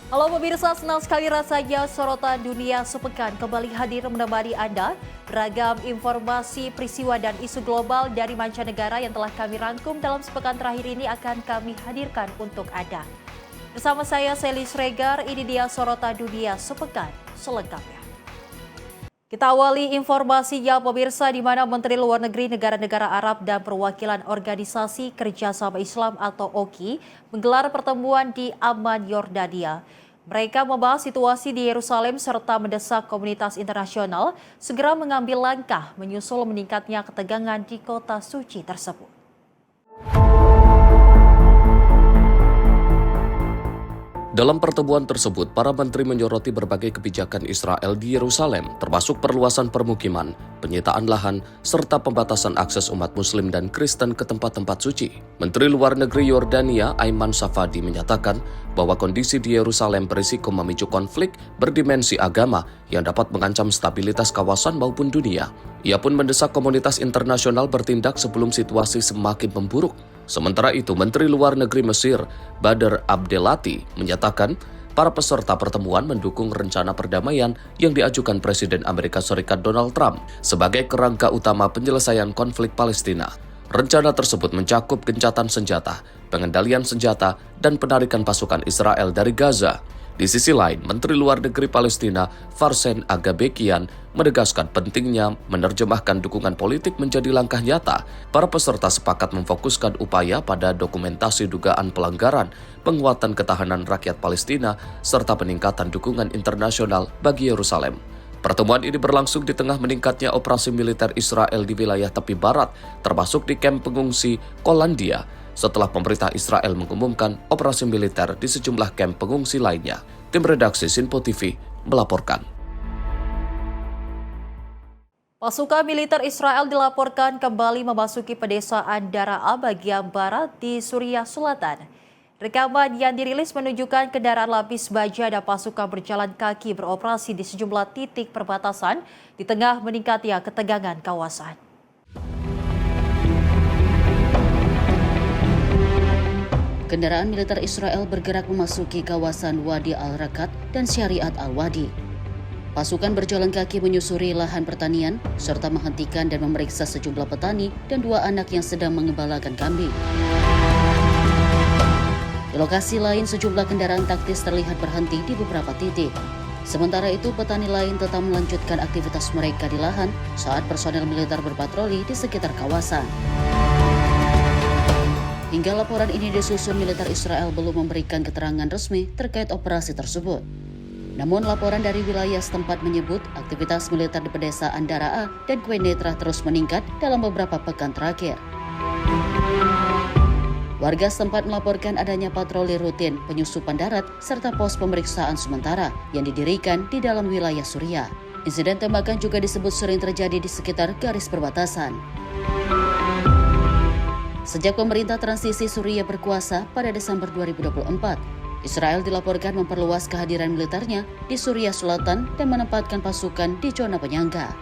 Halo pemirsa, senang sekali rasanya sorotan dunia sepekan kembali hadir menemani Anda. Beragam informasi, peristiwa dan isu global dari mancanegara yang telah kami rangkum dalam sepekan terakhir ini akan kami hadirkan untuk Anda. Bersama saya Sally Sregar, ini dia sorotan dunia sepekan selengkapnya. Kita awali informasinya pemirsa di mana Menteri Luar Negeri negara-negara Arab dan Perwakilan Organisasi Kerjasama Islam atau OKI menggelar pertemuan di Amman, Yordania. Mereka membahas situasi di Yerusalem serta mendesak komunitas internasional segera mengambil langkah menyusul meningkatnya ketegangan di kota suci tersebut. Dalam pertemuan tersebut, para menteri menyoroti berbagai kebijakan Israel di Yerusalem, termasuk perluasan permukiman, penyitaan lahan, serta pembatasan akses umat Muslim dan Kristen ke tempat-tempat suci. Menteri Luar Negeri Yordania, Ayman Safadi, menyatakan bahwa kondisi di Yerusalem berisiko memicu konflik berdimensi agama yang dapat mengancam stabilitas kawasan maupun dunia. Ia pun mendesak komunitas internasional bertindak sebelum situasi semakin memburuk. Sementara itu, Menteri Luar Negeri Mesir, Badr Abdelati, menyatakan para peserta pertemuan mendukung rencana perdamaian yang diajukan Presiden Amerika Serikat Donald Trump sebagai kerangka utama penyelesaian konflik Palestina. Rencana tersebut mencakup gencatan senjata, pengendalian senjata, dan penarikan pasukan Israel dari Gaza. Di sisi lain, Menteri Luar Negeri Palestina, Farsen Agabekian, menegaskan pentingnya menerjemahkan dukungan politik menjadi langkah nyata. Para peserta sepakat memfokuskan upaya pada dokumentasi dugaan pelanggaran, penguatan ketahanan rakyat Palestina, serta peningkatan dukungan internasional bagi Yerusalem. Pertemuan ini berlangsung di tengah meningkatnya operasi militer Israel di wilayah tepi barat, termasuk di kamp pengungsi Kolandia, setelah pemerintah Israel mengumumkan operasi militer di sejumlah kamp pengungsi lainnya. Tim redaksi Sinpo TV melaporkan. Pasukan militer Israel dilaporkan kembali memasuki pedesaan Daraa bagian barat di Suriah Selatan. Rekaman yang dirilis menunjukkan kendaraan lapis baja dan pasukan berjalan kaki beroperasi di sejumlah titik perbatasan di tengah meningkatnya ketegangan kawasan. Kendaraan militer Israel bergerak memasuki kawasan Wadi Al-Rakat dan Syariat Al-Wadi. Pasukan berjalan kaki menyusuri lahan pertanian serta menghentikan dan memeriksa sejumlah petani dan 2 anak yang sedang mengembalakan kambing. Di lokasi lain, sejumlah kendaraan taktis terlihat berhenti di beberapa titik. Sementara itu, petani lain tetap melanjutkan aktivitas mereka di lahan saat personel militer berpatroli di sekitar kawasan. Hingga laporan ini disusun, militer Israel belum memberikan keterangan resmi terkait operasi tersebut. Namun laporan dari wilayah setempat menyebut aktivitas militer di pedesaan Daraa dan Quneitra terus meningkat dalam beberapa pekan terakhir. Warga setempat melaporkan adanya patroli rutin, penyusupan darat, serta pos pemeriksaan sementara yang didirikan di dalam wilayah Suriah. Insiden tembakan juga disebut sering terjadi di sekitar garis perbatasan. Sejak pemerintah transisi Suriah berkuasa pada Desember 2024, Israel dilaporkan memperluas kehadiran militernya di Suriah Selatan dan menempatkan pasukan di zona penyangga.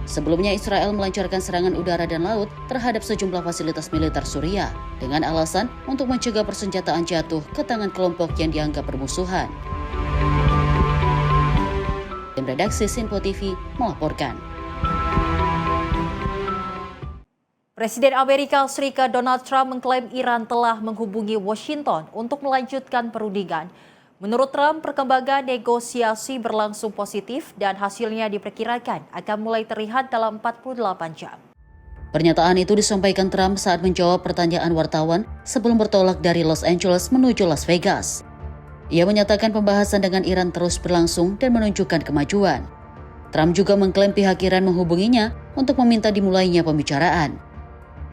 Sebelumnya, Israel melancarkan serangan udara dan laut terhadap sejumlah fasilitas militer Suriah dengan alasan untuk mencegah persenjataan jatuh ke tangan kelompok yang dianggap bermusuhan. Tim redaksi Sinpo TV melaporkan. Presiden Amerika Serikat Donald Trump mengklaim Iran telah menghubungi Washington untuk melanjutkan perundingan. Menurut Trump, perkembangan negosiasi berlangsung positif dan hasilnya diperkirakan akan mulai terlihat dalam 48 jam. Pernyataan itu disampaikan Trump saat menjawab pertanyaan wartawan sebelum bertolak dari Los Angeles menuju Las Vegas. Ia menyatakan pembahasan dengan Iran terus berlangsung dan menunjukkan kemajuan. Trump juga mengklaim pihak Iran menghubunginya untuk meminta dimulainya pembicaraan.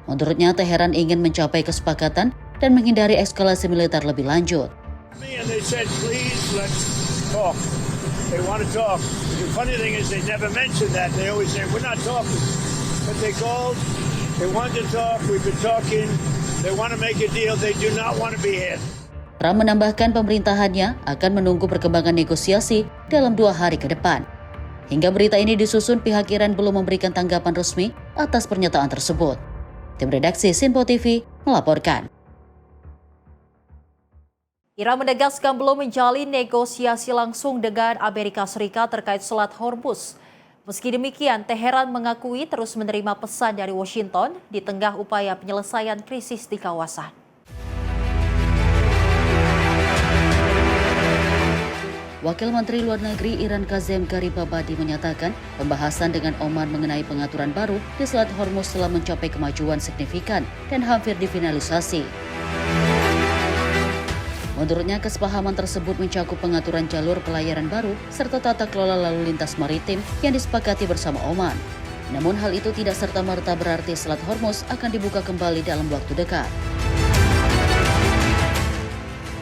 Menurutnya, Teheran ingin mencapai kesepakatan dan menghindari eskalasi militer lebih lanjut. And they said, please, let's talk. They want to talk. The funny thing is they never mention that. They always say, we're not talking. But they called, they want to talk, we've been talking, they want to make a deal, they do not want to be hit. Trump menambahkan pemerintahannya akan menunggu perkembangan negosiasi dalam 2 hari ke depan. Hingga berita ini disusun, pihak Iran belum memberikan tanggapan resmi atas pernyataan tersebut. Tim redaksi Sinpo TV melaporkan. Iran menegaskan belum menjalin negosiasi langsung dengan Amerika Serikat terkait Selat Hormuz. Meski demikian, Teheran mengakui terus menerima pesan dari Washington di tengah upaya penyelesaian krisis di kawasan. Wakil Menteri Luar Negeri Iran Kazem Garibabadi menyatakan pembahasan dengan Oman mengenai pengaturan baru di Selat Hormuz telah mencapai kemajuan signifikan dan hampir difinalisasi. Menurutnya, kesepahaman tersebut mencakup pengaturan jalur pelayaran baru serta tata kelola lalu lintas maritim yang disepakati bersama Oman. Namun hal itu tidak serta-merta berarti Selat Hormuz akan dibuka kembali dalam waktu dekat.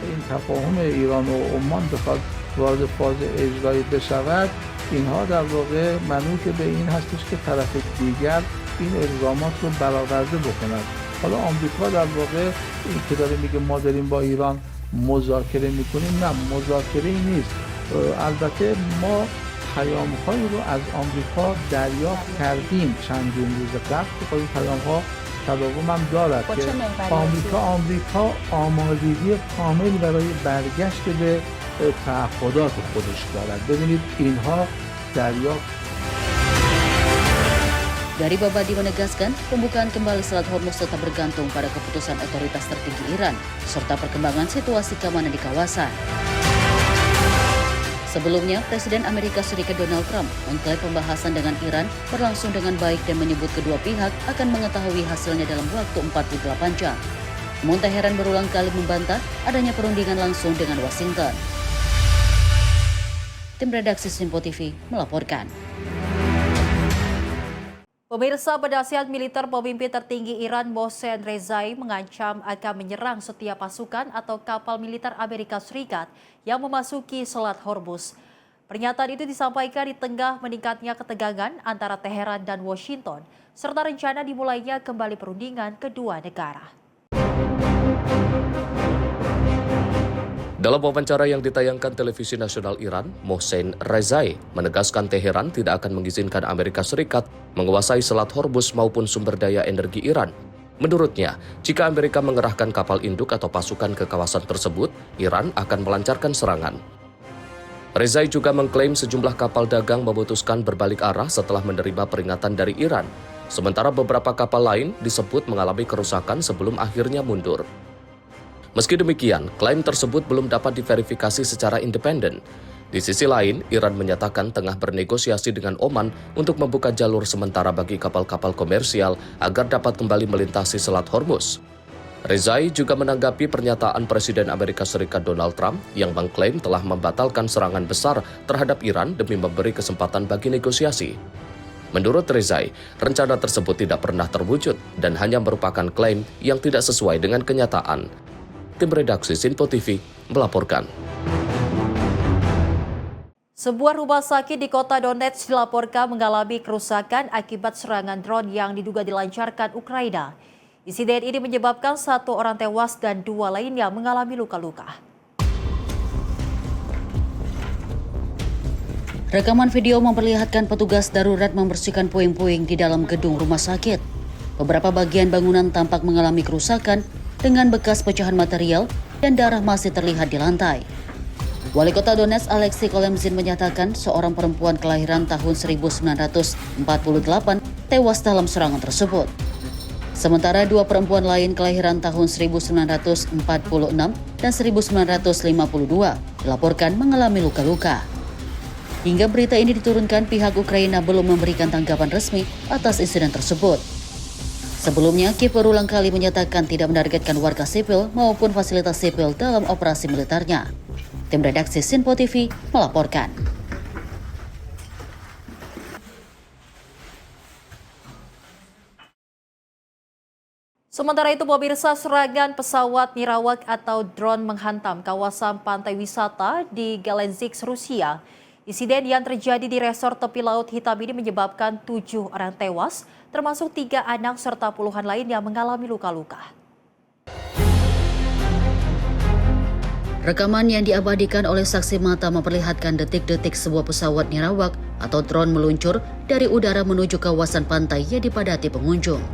این تفاهم ایران و عمان بخواد وارد فاز اجرایی بشود اینها در واقع منوط به این هستش که طرف دیگر این الزامات رو برآورده بکند. حالا آمریکا در واقع این که داره میگه ما داریم با ایران مذاکره میکنیم، نه مذاکره نیست. البته ما پیام‌هایی رو از آمریکا دریافت کردیم چندین روز قبل که این پیام‌ها تداوم هم دارد که آمریکا آمادگی کامل برای برگشت به تعهدات خودش دارد. ببینید اینها دریافت. Garibabadi menegaskan pembukaan kembali Selat Hormuz tetap bergantung pada keputusan otoritas tertinggi Iran serta perkembangan situasi keamanan di kawasan. Sebelumnya, Presiden Amerika Serikat Donald Trump mengklaim pembahasan dengan Iran berlangsung dengan baik dan menyebut kedua pihak akan mengetahui hasilnya dalam waktu 48 jam. Namun Teheran berulang kali membantah adanya perundingan langsung dengan Washington. Tim redaksi Simpo TV melaporkan. Pemirsa, penasihat militer pemimpin tertinggi Iran Mohsen Rezai mengancam akan menyerang setiap pasukan atau kapal militer Amerika Serikat yang memasuki Selat Hormuz. Pernyataan itu disampaikan di tengah meningkatnya ketegangan antara Teheran dan Washington, serta rencana dimulainya kembali perundingan kedua negara. Dalam wawancara yang ditayangkan televisi nasional Iran, Mohsen Rezai menegaskan Teheran tidak akan mengizinkan Amerika Serikat menguasai Selat Hormuz maupun sumber daya energi Iran. Menurutnya, jika Amerika mengerahkan kapal induk atau pasukan ke kawasan tersebut, Iran akan melancarkan serangan. Rezai juga mengklaim sejumlah kapal dagang memutuskan berbalik arah setelah menerima peringatan dari Iran, sementara beberapa kapal lain disebut mengalami kerusakan sebelum akhirnya mundur. Meski demikian, klaim tersebut belum dapat diverifikasi secara independen. Di sisi lain, Iran menyatakan tengah bernegosiasi dengan Oman untuk membuka jalur sementara bagi kapal-kapal komersial agar dapat kembali melintasi Selat Hormuz. Rezai juga menanggapi pernyataan Presiden Amerika Serikat Donald Trump yang mengklaim telah membatalkan serangan besar terhadap Iran demi memberi kesempatan bagi negosiasi. Menurut Rezai, rencana tersebut tidak pernah terwujud dan hanya merupakan klaim yang tidak sesuai dengan kenyataan. Tim redaksi Simpo TV melaporkan. Sebuah rumah sakit di kota Donetsk dilaporkan mengalami kerusakan akibat serangan drone yang diduga dilancarkan Ukraina. Insiden ini menyebabkan 1 orang tewas dan 2 lainnya mengalami luka-luka. Rekaman video memperlihatkan petugas darurat membersihkan puing-puing di dalam gedung rumah sakit. Beberapa bagian bangunan tampak mengalami kerusakan dengan bekas pecahan material dan darah masih terlihat di lantai. Wali Kota Donetsk Alexei Kolemzin menyatakan seorang perempuan kelahiran tahun 1948 tewas dalam serangan tersebut. Sementara 2 perempuan lain kelahiran tahun 1946 dan 1952 dilaporkan mengalami luka-luka. Hingga berita ini diturunkan, pihak Ukraina belum memberikan tanggapan resmi atas insiden tersebut. Sebelumnya, Kiev berulang kali menyatakan tidak menargetkan warga sipil maupun fasilitas sipil dalam operasi militernya. Tim redaksi Simpo TV melaporkan. Sementara itu, pemirsa, serangan pesawat nirawak atau drone menghantam kawasan pantai wisata di Gelendzhik, Rusia. Insiden yang terjadi di resort tepi laut hitam ini menyebabkan 7 orang tewas, termasuk 3 anak serta puluhan lain yang mengalami luka-luka. Rekaman yang diabadikan oleh saksi mata memperlihatkan detik-detik sebuah pesawat nirawak atau drone meluncur dari udara menuju kawasan pantai yang dipadati pengunjung.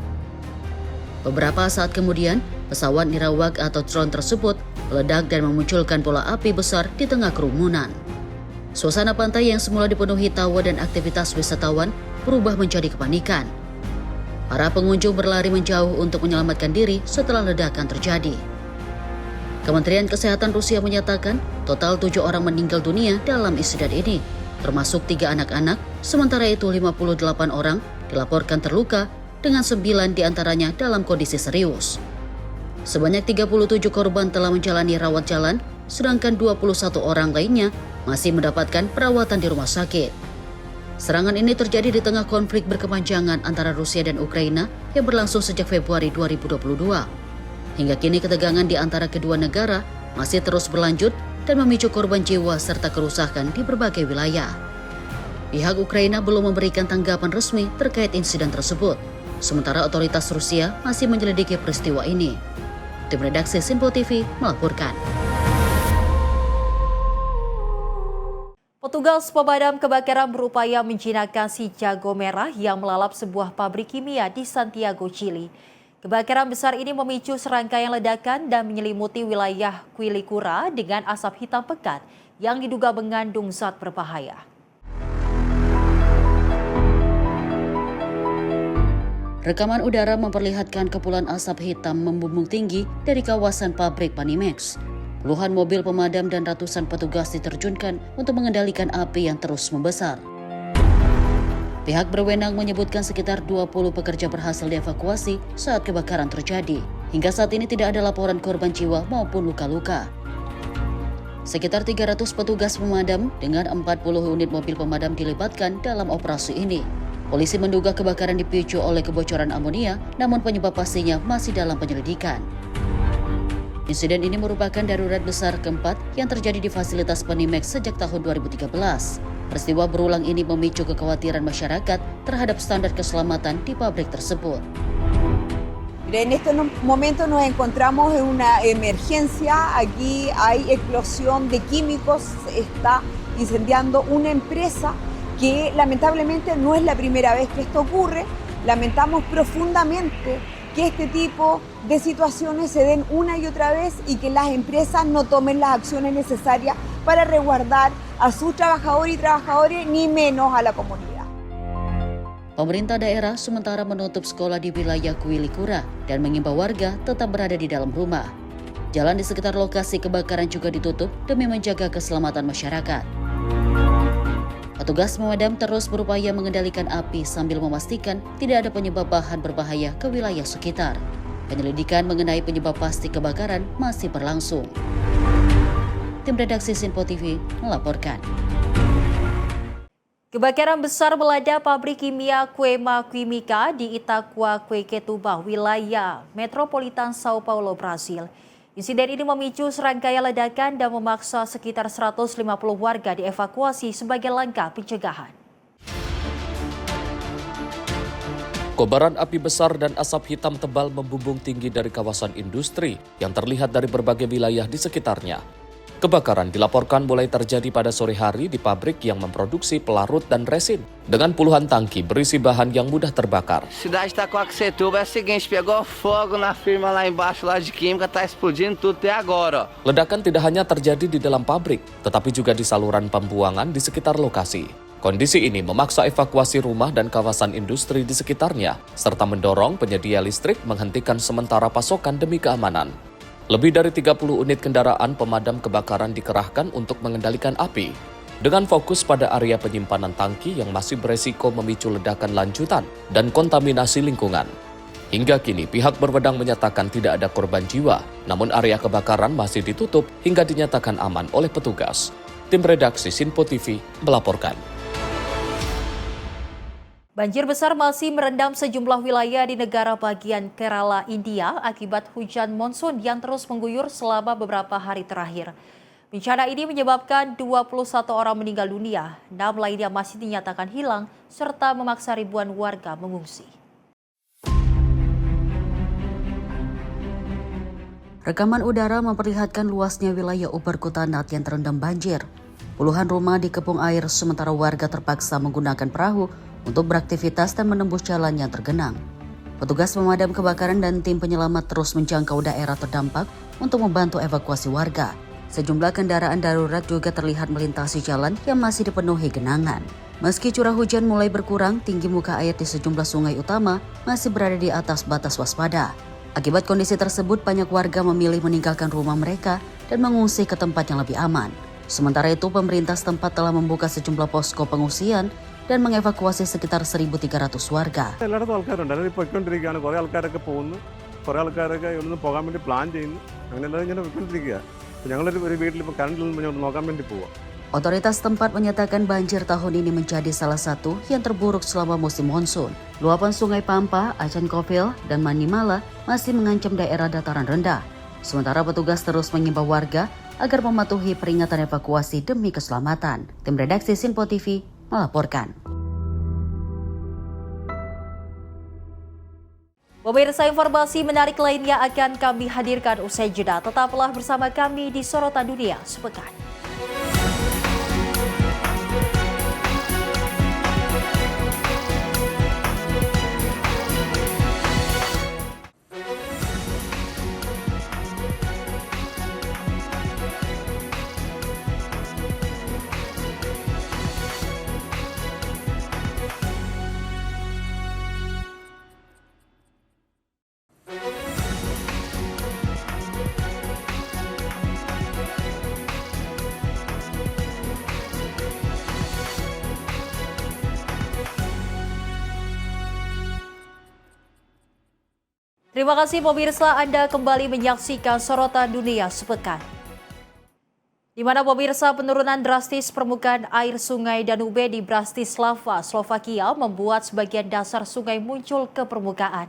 Beberapa saat kemudian, pesawat nirawak atau drone tersebut meledak dan memunculkan bola api besar di tengah kerumunan. Suasana pantai yang semula dipenuhi tawa dan aktivitas wisatawan berubah menjadi kepanikan. Para pengunjung berlari menjauh untuk menyelamatkan diri setelah ledakan terjadi. Kementerian Kesehatan Rusia menyatakan total 7 orang meninggal dunia dalam insiden ini, termasuk 3 anak-anak, sementara itu 58 orang dilaporkan terluka dengan 9 diantaranya dalam kondisi serius. Sebanyak 37 korban telah menjalani rawat jalan, sedangkan 21 orang lainnya masih mendapatkan perawatan di rumah sakit. Serangan ini terjadi di tengah konflik berkepanjangan antara Rusia dan Ukraina yang berlangsung sejak Februari 2022. Hingga kini ketegangan di antara kedua negara masih terus berlanjut dan memicu korban jiwa serta kerusakan di berbagai wilayah. Pihak Ukraina belum memberikan tanggapan resmi terkait insiden tersebut, sementara otoritas Rusia masih menyelidiki peristiwa ini. Tim redaksi Sinpo TV melaporkan. Petugas pemadam kebakaran berupaya menjinakkan si jago merah yang melalap sebuah pabrik kimia di Santiago, Chili. Kebakaran besar ini memicu serangkaian ledakan dan menyelimuti wilayah Quilicura dengan asap hitam pekat yang diduga mengandung zat berbahaya. Rekaman udara memperlihatkan kepulan asap hitam membumbung tinggi dari kawasan pabrik Panimex. Puluhan mobil pemadam dan ratusan petugas diterjunkan untuk mengendalikan api yang terus membesar. Pihak berwenang menyebutkan sekitar 20 pekerja berhasil dievakuasi saat kebakaran terjadi. Hingga saat ini tidak ada laporan korban jiwa maupun luka-luka. Sekitar 300 petugas pemadam dengan 40 unit mobil pemadam dilibatkan dalam operasi ini. Polisi menduga kebakaran dipicu oleh kebocoran amonia, namun penyebab pastinya masih dalam penyelidikan. Insiden ini merupakan darurat besar keempat yang terjadi di fasilitas Panimex sejak tahun 2013. Peristiwa berulang ini memicu kekhawatiran masyarakat terhadap standar keselamatan di pabrik tersebut. En este momento nos encontramos en una emergencia. Aquí hay explosión de químicos. Se está incendiando una empresa que lamentablemente no es la primera vez que esto ocurre. Lamentamos profundamente que este tipo de situaciones se den una y otra vez y que las empresas no tomen las acciones necesarias para resguardar a sus trabajadores y trabajadoras, ni menos a la comunidad. Pemerintah daerah sementara menutup sekolah di wilayah Quilicura dan mengimbau warga tetap berada di dalam rumah. Jalan di sekitar lokasi kebakaran juga ditutup demi menjaga keselamatan masyarakat. Petugas pemadam terus berupaya mengendalikan api sambil memastikan tidak ada penyebab bahan berbahaya ke wilayah sekitar. Penyelidikan mengenai penyebab pasti kebakaran masih berlangsung. Tim redaksi Sinpo TV melaporkan. Kebakaran besar melanda pabrik kimia Queima Química di Itaquaquecetuba, wilayah metropolitan Sao Paulo, Brasil. Insiden ini memicu serangkaian ledakan dan memaksa sekitar 150 warga dievakuasi sebagai langkah pencegahan. Kobaran api besar dan asap hitam tebal membumbung tinggi dari kawasan industri yang terlihat dari berbagai wilayah di sekitarnya. Kebakaran dilaporkan mulai terjadi pada sore hari di pabrik yang memproduksi pelarut dan resin dengan puluhan tangki berisi bahan yang mudah terbakar. Cidade Itaquaquecetuba é o seguinte, pegou fogo na firma lá embaixo lá de química, tá explodindo tudo até agora. Ledakan tidak hanya terjadi di dalam pabrik, tetapi juga di saluran pembuangan di sekitar lokasi. Kondisi ini memaksa evakuasi rumah dan kawasan industri di sekitarnya, serta mendorong penyedia listrik menghentikan sementara pasokan demi keamanan. Lebih dari 30 unit kendaraan pemadam kebakaran dikerahkan untuk mengendalikan api, dengan fokus pada area penyimpanan tangki yang masih beresiko memicu ledakan lanjutan dan kontaminasi lingkungan. Hingga kini pihak berwenang menyatakan tidak ada korban jiwa, namun area kebakaran masih ditutup hingga dinyatakan aman oleh petugas. Tim redaksi Sinpo TV melaporkan. Banjir besar masih merendam sejumlah wilayah di negara bagian Kerala, India akibat hujan monsun yang terus mengguyur selama beberapa hari terakhir. Bencana ini menyebabkan 21 orang meninggal dunia, 6 lainnya masih dinyatakan hilang, serta memaksa ribuan warga mengungsi. Rekaman udara memperlihatkan luasnya wilayah Uberkutanat yang terendam banjir. Puluhan rumah dikepung air sementara warga terpaksa menggunakan perahu untuk beraktivitas dan menembus jalan yang tergenang. Petugas pemadam kebakaran dan tim penyelamat terus menjangkau daerah terdampak untuk membantu evakuasi warga. Sejumlah kendaraan darurat juga terlihat melintasi jalan yang masih dipenuhi genangan. Meski curah hujan mulai berkurang, tinggi muka air di sejumlah sungai utama masih berada di atas batas waspada. Akibat kondisi tersebut, banyak warga memilih meninggalkan rumah mereka dan mengungsi ke tempat yang lebih aman. Sementara itu, pemerintah setempat telah membuka sejumlah posko pengungsian dan mengevakuasi sekitar 1.300 warga. എല്ലായിടത്തും ആൾക്കാരുണ്ട്. എല്ലാവരും പോയിക്കൊണ്ടിരിക്കുകയാണ്. കുറേ ആൾക്കാരൊക്കെ പോകുന്നു, കുറേ ആൾക്കാരൊക്കെ ഇവിടുന്ന് പോകാൻ വേണ്ടി പ്ലാൻ ചെയ്യുന്നു. അങ്ങനെ എല്ലാവരും ഇങ്ങനെ പോയിക്കൊണ്ടിരിക്കുക. ഞങ്ങളൊരു വീട്ടിൽ ഇപ്പോൾ കറണ്ടിൽ നോക്കാൻ വേണ്ടി പോവാം. Otoritas setempat menyatakan banjir tahun ini menjadi salah satu yang terburuk selama musim monsun. Luapan sungai Pampa, Acan Kopil, dan Manimala masih mengancam daerah dataran rendah. Sementara petugas terus mengimbau warga agar mematuhi peringatan evakuasi demi keselamatan. Tim redaksi Sinpo TV melaporkan. Pemirsa, informasi menarik lainnya akan kami hadirkan usai jeda. Tetaplah bersama kami di Sorotan Dunia Sepekan. Terima kasih pemirsa, Anda kembali menyaksikan Sorotan Dunia Sepekan. Di mana pemirsa, penurunan drastis permukaan air sungai Danube di Bratislava, Slovakia membuat sebagian dasar sungai muncul ke permukaan.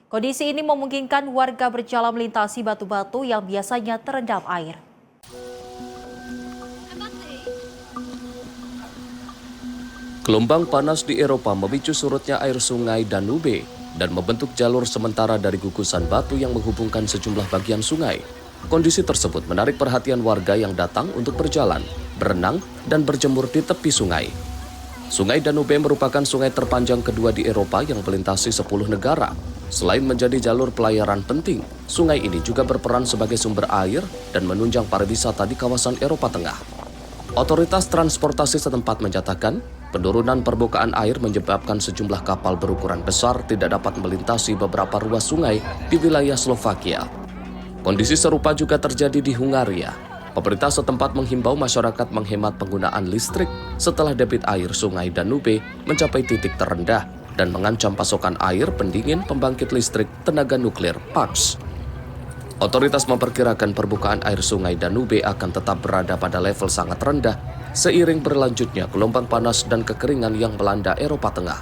Kondisi ini memungkinkan warga berjalan melintasi batu-batu yang biasanya terendam air. Gelombang panas di Eropa memicu surutnya air sungai Danube dan membentuk jalur sementara dari gugusan batu yang menghubungkan sejumlah bagian sungai. Kondisi tersebut menarik perhatian warga yang datang untuk berjalan, berenang, dan berjemur di tepi sungai. Sungai Danube merupakan sungai terpanjang kedua di Eropa yang melintasi 10 negara. Selain menjadi jalur pelayaran penting, sungai ini juga berperan sebagai sumber air dan menunjang pariwisata di kawasan Eropa Tengah. Otoritas transportasi setempat menyatakan, penurunan permukaan air menyebabkan sejumlah kapal berukuran besar tidak dapat melintasi beberapa ruas sungai di wilayah Slovakia. Kondisi serupa juga terjadi di Hungaria. Pemerintah setempat menghimbau masyarakat menghemat penggunaan listrik setelah debit air sungai Danube mencapai titik terendah dan mengancam pasokan air pendingin pembangkit listrik tenaga nuklir PAX. Otoritas memperkirakan permukaan air sungai Danube akan tetap berada pada level sangat rendah seiring berlanjutnya gelombang panas dan kekeringan yang melanda Eropa Tengah.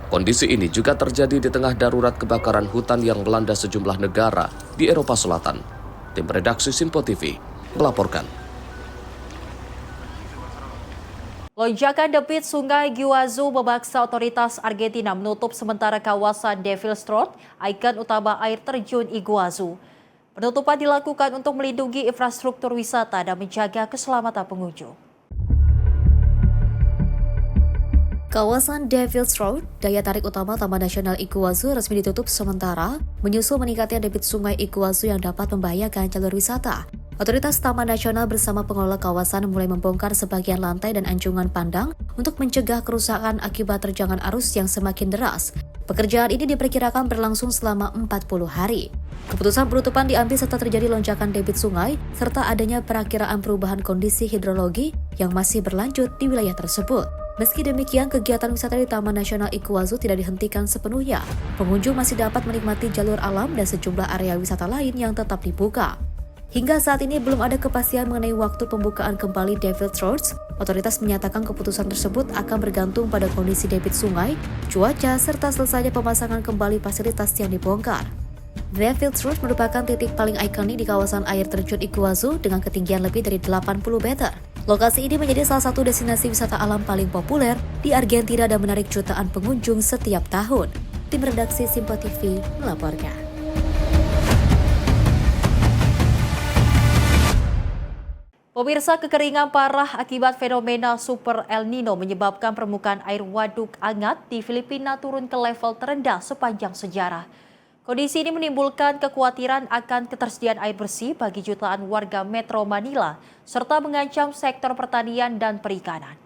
Kondisi ini juga terjadi di tengah darurat kebakaran hutan yang melanda sejumlah negara di Eropa Selatan. Tim redaksi Sinpo TV melaporkan. Lonjakan debit sungai Guazú memaksa otoritas Argentina menutup sementara kawasan Devilstroot, ikon utama air terjun Iguazu. Penutupan dilakukan untuk melindungi infrastruktur wisata dan menjaga keselamatan pengunjung. Kawasan Devilstroot, daya tarik utama Taman Nasional Iguazu resmi ditutup sementara, menyusul meningkatnya debit sungai Iguazu yang dapat membahayakan jalur wisata. Otoritas Taman Nasional bersama pengelola kawasan mulai membongkar sebagian lantai dan anjungan pandang untuk mencegah kerusakan akibat terjangan arus yang semakin deras. Pekerjaan ini diperkirakan berlangsung selama 40 hari. Keputusan penutupan diambil setelah terjadi lonjakan debit sungai serta adanya perakiraan perubahan kondisi hidrologi yang masih berlanjut di wilayah tersebut. Meski demikian, kegiatan wisata di Taman Nasional Iguazu tidak dihentikan sepenuhnya. Pengunjung masih dapat menikmati jalur alam dan sejumlah area wisata lain yang tetap dibuka. Hingga saat ini belum ada kepastian mengenai waktu pembukaan kembali Devilstroot. Otoritas menyatakan keputusan tersebut akan bergantung pada kondisi debit sungai, cuaca, serta selesainya pemasangan kembali fasilitas yang dibongkar. Devilstroot merupakan titik paling ikonik di kawasan air terjun Iguazu dengan ketinggian lebih dari 80 meter. Lokasi ini menjadi salah satu destinasi wisata alam paling populer di Argentina dan menarik jutaan pengunjung setiap tahun. Tim redaksi Sinpo TV melaporkan. Pemirsa, kekeringan parah akibat fenomena Super El Nino menyebabkan permukaan air waduk Angat di Filipina turun ke level terendah sepanjang sejarah. Kondisi ini menimbulkan kekhawatiran akan ketersediaan air bersih bagi jutaan warga Metro Manila, serta mengancam sektor pertanian dan perikanan.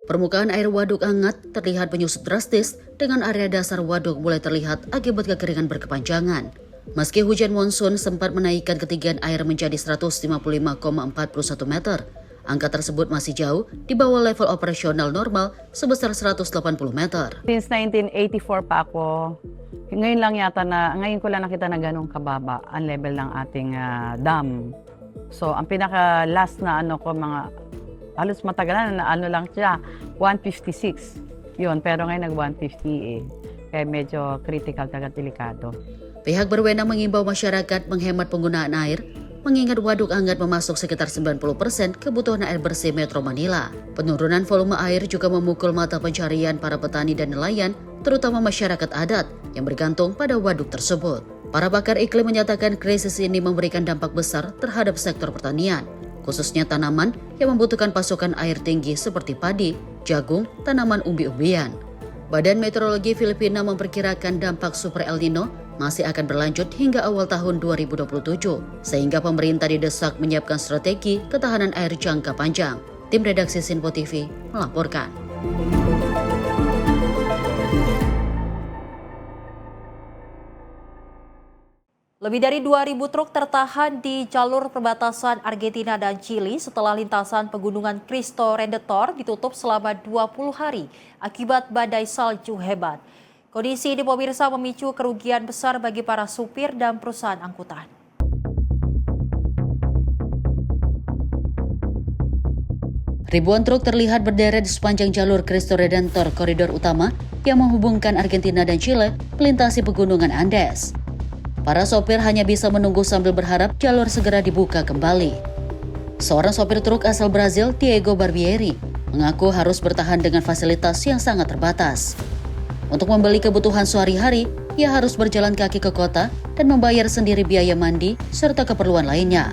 Permukaan air waduk Angat terlihat menyusut drastis dengan area dasar waduk mulai terlihat akibat kekeringan berkepanjangan. Meski hujan monsun sempat menaikkan ketinggian air menjadi 155,41 meter, angka tersebut masih jauh di bawah level operasional normal sebesar 180 meter. Since 1984 pa ako, ngayon ko lang nakita na ganun kababa ang level ng ating dam. So ang pinaka last na mga halos matagal na lang siya, 156. Yun, pero ngayon nag-150 Kaya medyo critical, delikado. Pihak berwenang mengimbau masyarakat menghemat penggunaan air, mengingat waduk Angat memasuk sekitar 90% kebutuhan air bersih Metro Manila. Penurunan volume air juga memukul mata pencarian para petani dan nelayan, terutama masyarakat adat yang bergantung pada waduk tersebut. Para pakar iklim menyatakan krisis ini memberikan dampak besar terhadap sektor pertanian, khususnya tanaman yang membutuhkan pasokan air tinggi seperti padi, jagung, tanaman umbi-umbian. Badan Meteorologi Filipina memperkirakan dampak Super El Nino masih akan berlanjut hingga awal tahun 2027, sehingga pemerintah didesak menyiapkan strategi ketahanan air jangka panjang. Tim redaksi Sinpo TV melaporkan. Lebih dari 2.000 truk tertahan di jalur perbatasan Argentina dan Chili setelah lintasan pegunungan Cristo Redentor ditutup selama 20 hari akibat badai salju hebat. Kondisi ini pemirsa memicu kerugian besar bagi para supir dan perusahaan angkutan. Ribuan truk terlihat berderet di sepanjang jalur Cristo Redentor koridor utama yang menghubungkan Argentina dan Chile melintasi pegunungan Andes. Para sopir hanya bisa menunggu sambil berharap jalur segera dibuka kembali. Seorang sopir truk asal Brazil, Diego Barbieri, mengaku harus bertahan dengan fasilitas yang sangat terbatas. Untuk membeli kebutuhan sehari-hari, ia harus berjalan kaki ke kota dan membayar sendiri biaya mandi serta keperluan lainnya.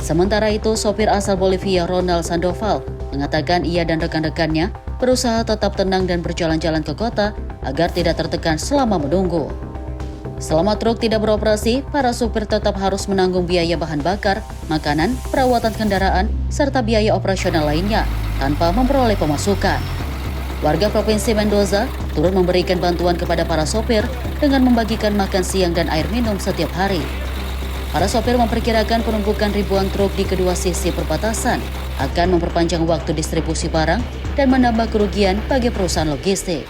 Sementara itu, sopir asal Bolivia Ronald Sandoval mengatakan ia dan rekan-rekannya berusaha tetap tenang dan berjalan-jalan ke kota agar tidak tertekan selama menunggu. Selama truk tidak beroperasi, para supir tetap harus menanggung biaya bahan bakar, makanan, perawatan kendaraan, serta biaya operasional lainnya tanpa memperoleh pemasukan. Warga Provinsi Mendoza turut memberikan bantuan kepada para sopir dengan membagikan makan siang dan air minum setiap hari. Para sopir memperkirakan penumpukan ribuan truk di kedua sisi perbatasan akan memperpanjang waktu distribusi barang dan menambah kerugian bagi perusahaan logistik.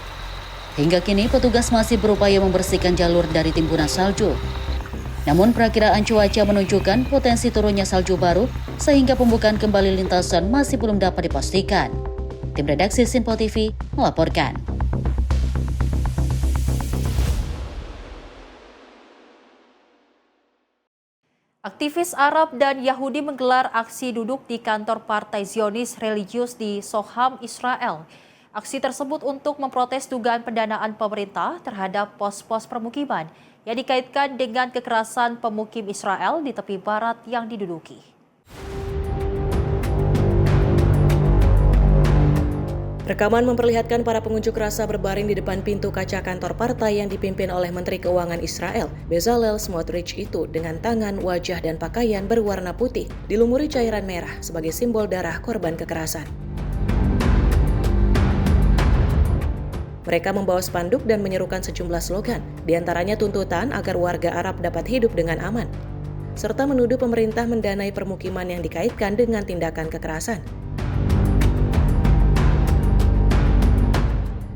Hingga kini petugas masih berupaya membersihkan jalur dari timbunan salju. Namun perakiraan cuaca menunjukkan potensi turunnya salju baru sehingga pembukaan kembali lintasan masih belum dapat dipastikan. Tim redaksi Sinpo TV melaporkan. Aktivis Arab dan Yahudi menggelar aksi duduk di kantor Partai Zionis Religius di Soham, Israel. Aksi tersebut untuk memprotes dugaan pendanaan pemerintah terhadap pos-pos permukiman yang dikaitkan dengan kekerasan pemukim Israel di tepi barat yang diduduki. Rekaman memperlihatkan para pengunjuk rasa berbaring di depan pintu kaca kantor partai yang dipimpin oleh Menteri Keuangan Israel, Bezalel Smotrich itu dengan tangan, wajah, dan pakaian berwarna putih dilumuri cairan merah sebagai simbol darah korban kekerasan. Mereka membawa spanduk dan menyerukan sejumlah slogan, diantaranya tuntutan agar warga Arab dapat hidup dengan aman, serta menuduh pemerintah mendanai permukiman yang dikaitkan dengan tindakan kekerasan.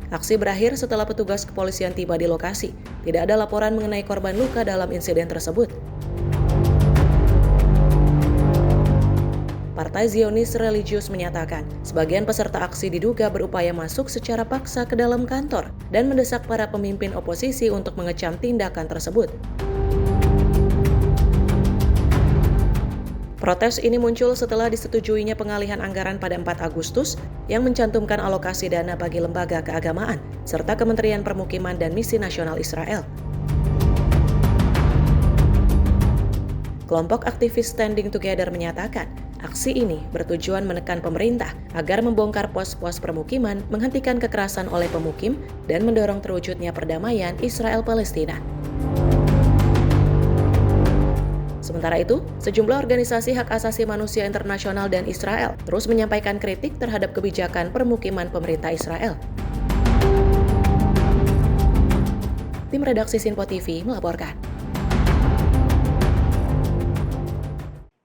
Aksi berakhir setelah petugas kepolisian tiba di lokasi. Tidak ada laporan mengenai korban luka dalam insiden tersebut. Partai Zionis Religius menyatakan, sebagian peserta aksi diduga berupaya masuk secara paksa ke dalam kantor dan mendesak para pemimpin oposisi untuk mengecam tindakan tersebut. Protes ini muncul setelah disetujuinya pengalihan anggaran pada 4 Agustus yang mencantumkan alokasi dana bagi lembaga keagamaan, serta Kementerian Permukiman dan Misi Nasional Israel. Kelompok aktivis Standing Together menyatakan, aksi ini bertujuan menekan pemerintah agar membongkar pos-pos permukiman, menghentikan kekerasan oleh pemukim, dan mendorong terwujudnya perdamaian Israel-Palestina. Sementara itu, sejumlah organisasi hak asasi manusia internasional dan Israel terus menyampaikan kritik terhadap kebijakan permukiman pemerintah Israel. Tim redaksi Sinpo TV melaporkan.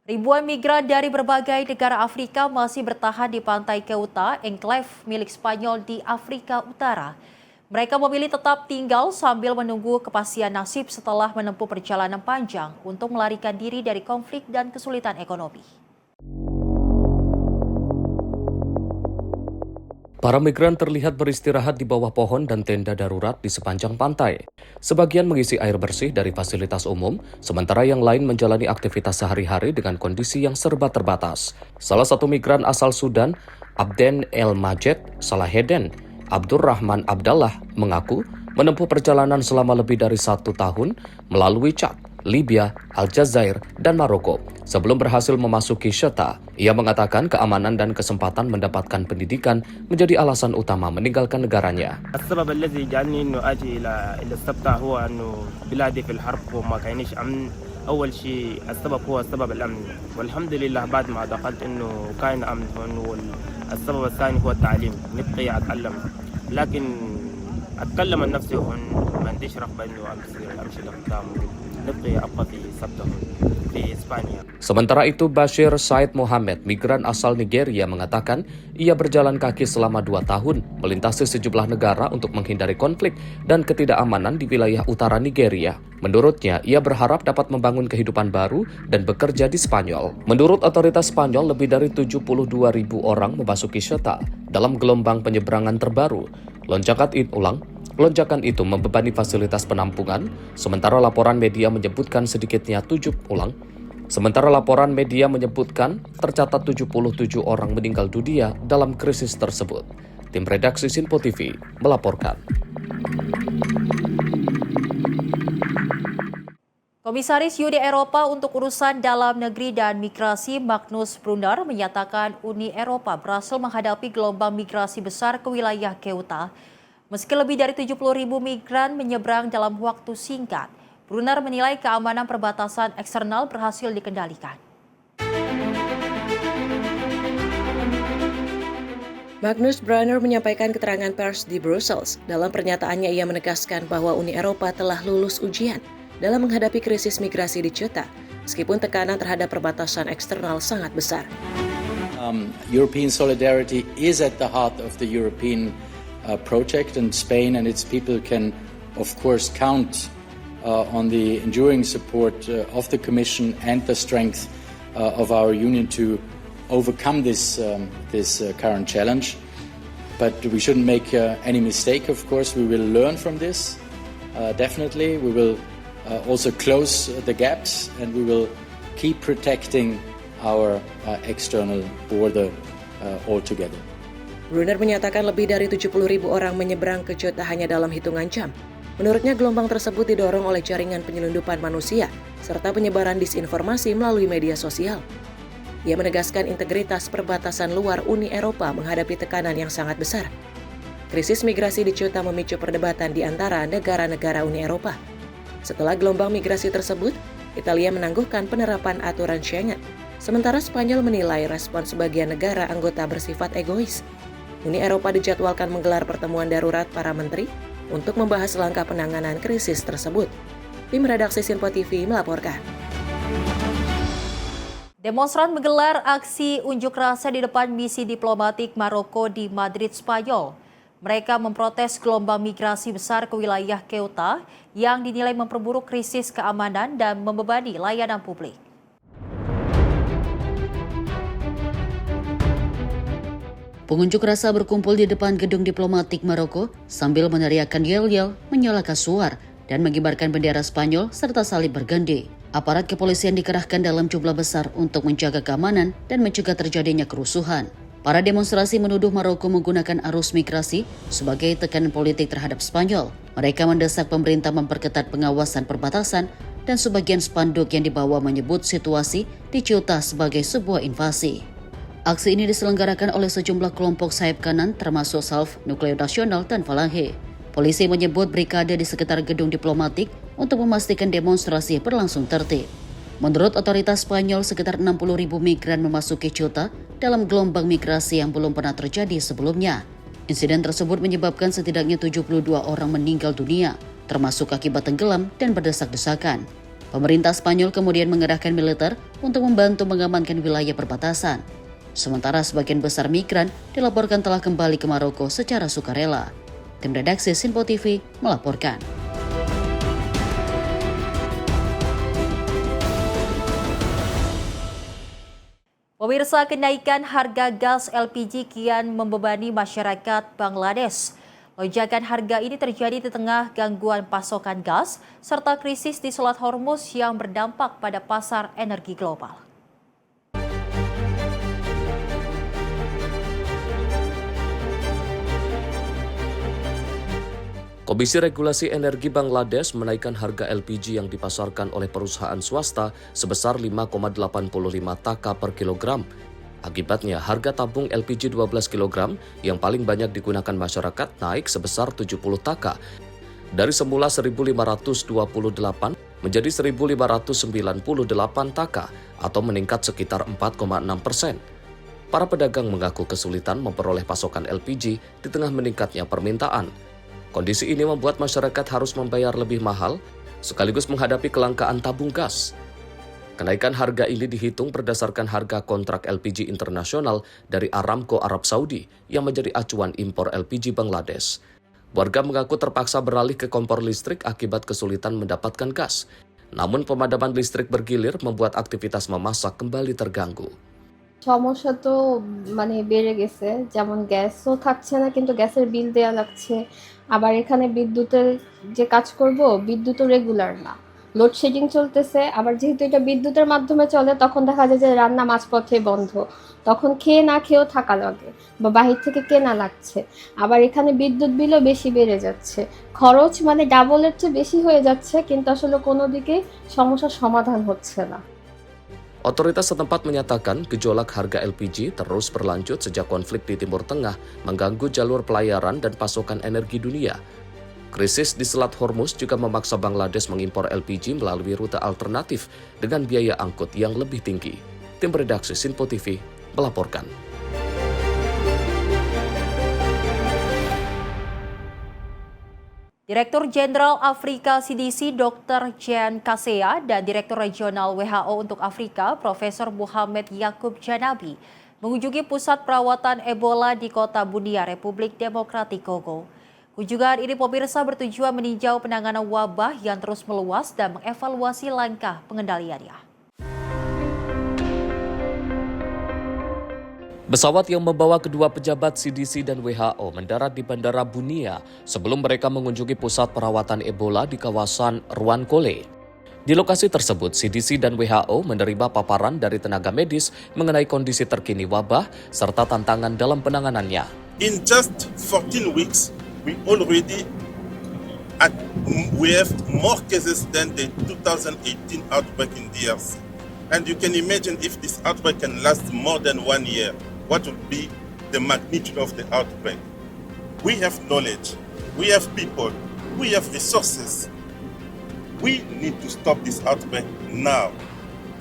Ribuan migran dari berbagai negara Afrika masih bertahan di pantai Ceuta, enclave milik Spanyol di Afrika Utara. Mereka memilih tetap tinggal sambil menunggu kepastian nasib setelah menempuh perjalanan panjang untuk melarikan diri dari konflik dan kesulitan ekonomi. Para migran terlihat beristirahat di bawah pohon dan tenda darurat di sepanjang pantai. Sebagian mengisi air bersih dari fasilitas umum, sementara yang lain menjalani aktivitas sehari-hari dengan kondisi yang serba terbatas. Salah satu migran asal Sudan, Abden El Majed Salaheden Abdurrahman Abdallah mengaku menempuh perjalanan selama lebih dari 1 tahun melalui Chad, Libya, Aljazair, dan Maroko sebelum berhasil memasuki Ceuta. Ia mengatakan keamanan dan kesempatan mendapatkan pendidikan menjadi alasan utama meninggalkan negaranya. السبب الذي جعلني انه اجي الى السبتة هو انه بلادي في الحرب وما كانش امن. اول شيء السبب هو السبب الامن والحمد لله بعد ما دخلت انه كان امن. السبب الثاني هو التعليم نبقي اتعلم لكن اتكلم عن نفسي ما عنديش رغبه انه امشي لقدام نبقي ابقى في سبتة في اسبانيا. Sementara itu, Bashir Said Mohamed, migran asal Nigeria, mengatakan ia berjalan kaki selama 2 tahun melintasi sejumlah negara untuk menghindari konflik dan ketidakamanan di wilayah utara Nigeria. Menurutnya, ia berharap dapat membangun kehidupan baru dan bekerja di Spanyol. Menurut otoritas Spanyol, lebih dari 72.000 orang memasuki Ceuta dalam gelombang penyeberangan terbaru. Lonjakan itu membebani fasilitas penampungan, sementara laporan media menyebutkan tercatat 77 orang meninggal dunia dalam krisis tersebut. Tim redaksi Sinpo TV melaporkan. Komisaris Uni Eropa untuk urusan dalam negeri dan migrasi Magnus Brunner menyatakan Uni Eropa berhasil menghadapi gelombang migrasi besar ke wilayah Ceuta. Meski lebih dari 70.000 migran menyeberang dalam waktu singkat, Brunner menilai keamanan perbatasan eksternal berhasil dikendalikan. Magnus Brunner menyampaikan keterangan pers di Brussels. Dalam pernyataannya ia menegaskan bahwa Uni Eropa telah lulus ujian dalam menghadapi krisis migrasi di Ceuta, meskipun tekanan terhadap perbatasan eksternal sangat besar. European solidarity is at the heart of the European project, and Spain and its people can, of course, count on the enduring support of the Commission and the strength of our Union to overcome this current challenge. But we shouldn't make any mistake, of course. We will learn from this, definitely. We will also close the gaps, and we will keep protecting our external border altogether. Brunner menyatakan lebih dari 70.000 orang menyeberang ke Ceuta hanya dalam hitungan jam. Menurutnya gelombang tersebut didorong oleh jaringan penyelundupan manusia serta penyebaran disinformasi melalui media sosial. Ia menegaskan integritas perbatasan luar Uni Eropa menghadapi tekanan yang sangat besar. Krisis migrasi di Ceuta memicu perdebatan di antara negara-negara Uni Eropa. Setelah gelombang migrasi tersebut, Italia menangguhkan penerapan aturan Schengen. Sementara Spanyol menilai respon sebagian negara anggota bersifat egois. Uni Eropa dijadwalkan menggelar pertemuan darurat para menteri untuk membahas langkah penanganan krisis tersebut. Tim redaksi Sinpo TV melaporkan. Demonstran menggelar aksi unjuk rasa di depan misi diplomatik Maroko di Madrid, Spanyol. Mereka memprotes gelombang migrasi besar ke wilayah Ceuta yang dinilai memperburuk krisis keamanan dan membebani layanan publik. Pengunjuk rasa berkumpul di depan gedung diplomatik Maroko sambil meneriakkan yel-yel, menyalakan suar, dan mengibarkan bendera Spanyol serta salib bergande. Aparat kepolisian dikerahkan dalam jumlah besar untuk menjaga keamanan dan mencegah terjadinya kerusuhan. Para demonstrasi menuduh Maroko menggunakan arus migrasi sebagai tekanan politik terhadap Spanyol. Mereka mendesak pemerintah memperketat pengawasan perbatasan, dan sebagian spanduk yang dibawa menyebut situasi di Ceuta sebagai sebuah invasi. Aksi ini diselenggarakan oleh sejumlah kelompok sayap kanan termasuk SALF, Nukleo Nasional, dan Falange. Polisi menyebut brigade di sekitar gedung diplomatik untuk memastikan demonstrasi berlangsung tertib. Menurut otoritas Spanyol, sekitar 60.000 migran memasuki Ceuta dalam gelombang migrasi yang belum pernah terjadi sebelumnya. Insiden tersebut menyebabkan setidaknya 72 orang meninggal dunia, termasuk akibat tenggelam dan berdesak-desakan. Pemerintah Spanyol kemudian mengerahkan militer untuk membantu mengamankan wilayah perbatasan. Sementara sebagian besar migran dilaporkan telah kembali ke Maroko secara sukarela. Tim redaksi Sinpo TV melaporkan. Pemirsa, kenaikan harga gas LPG kian membebani masyarakat Bangladesh. Lonjakan harga ini terjadi di tengah gangguan pasokan gas serta krisis di Selat Hormuz yang berdampak pada pasar energi global. Komisi Regulasi Energi Bangladesh menaikkan harga LPG yang dipasarkan oleh perusahaan swasta sebesar 5,85 taka per kilogram. Akibatnya, harga tabung LPG 12 kg yang paling banyak digunakan masyarakat naik sebesar 70 taka. Dari semula 1.528 menjadi 1.598 taka atau meningkat sekitar 4,6%. Para pedagang mengaku kesulitan memperoleh pasokan LPG di tengah meningkatnya permintaan. Kondisi ini membuat masyarakat harus membayar lebih mahal, sekaligus menghadapi kelangkaan tabung gas. Kenaikan harga ini dihitung berdasarkan harga kontrak LPG internasional dari Aramco Arab Saudi yang menjadi acuan impor LPG Bangladesh. Warga mengaku terpaksa beralih ke kompor listrik akibat kesulitan mendapatkan gas. Namun pemadaman listrik bergilir membuat aktivitas memasak kembali terganggu. সমস্যা তো বেড়ে গেছে, যেমন গ্যাসও থাকছে না কিন্তু গ্যাসের বিল দেয়া লাগছে, আবার এখানে বিদ্যুতের যে কাজ করব বিদ্যুৎও রেগুলার না, লোডশেডিং চলতেছে, আবার যেহেতু এটা বিদ্যুতের মাধ্যমে চলে তখন দেখা যায় যে রান্না মাঝপথে বন্ধ, তখন খেয়ে না খেয়েও থাকা লাগে বা বাহির থেকে কেনা লাগছে, আবার এখানে বিদ্যুৎ বিলও বেশি বেড়ে যাচ্ছে, খরচ ডাবলের চেয়ে বেশি হয়ে যাচ্ছে, কিন্তু আসলে কোনো দিকে সমস্যার সমাধান হচ্ছে না। Otoritas setempat menyatakan gejolak harga LPG terus berlanjut sejak konflik di Timur Tengah mengganggu jalur pelayaran dan pasokan energi dunia. Krisis di Selat Hormuz juga memaksa Bangladesh mengimpor LPG melalui rute alternatif dengan biaya angkut yang lebih tinggi. Tim redaksi Sinpo TV melaporkan. Direktur Jenderal Afrika CDC Dr. Jean Kaseya dan Direktur Regional WHO untuk Afrika Profesor Mohamed Yaqub Janabi mengunjungi pusat perawatan Ebola di kota Bunia, Republik Demokratik Kongo. Kunjungan ini pemirsa bertujuan meninjau penanganan wabah yang terus meluas dan mengevaluasi langkah pengendaliannya. Pesawat yang membawa kedua pejabat CDC dan WHO mendarat di Bandara Bunia sebelum mereka mengunjungi pusat perawatan Ebola di kawasan Ruankole. Di lokasi tersebut, CDC dan WHO menerima paparan dari tenaga medis mengenai kondisi terkini wabah serta tantangan dalam penanganannya. In just 14 weeks, we have more cases than the 2018 outbreak in DRC. And you can imagine if this outbreak can last more than 1 year. What would be the magnitude of the outbreak? We have knowledge, we have people, we have resources. We need to stop this outbreak now.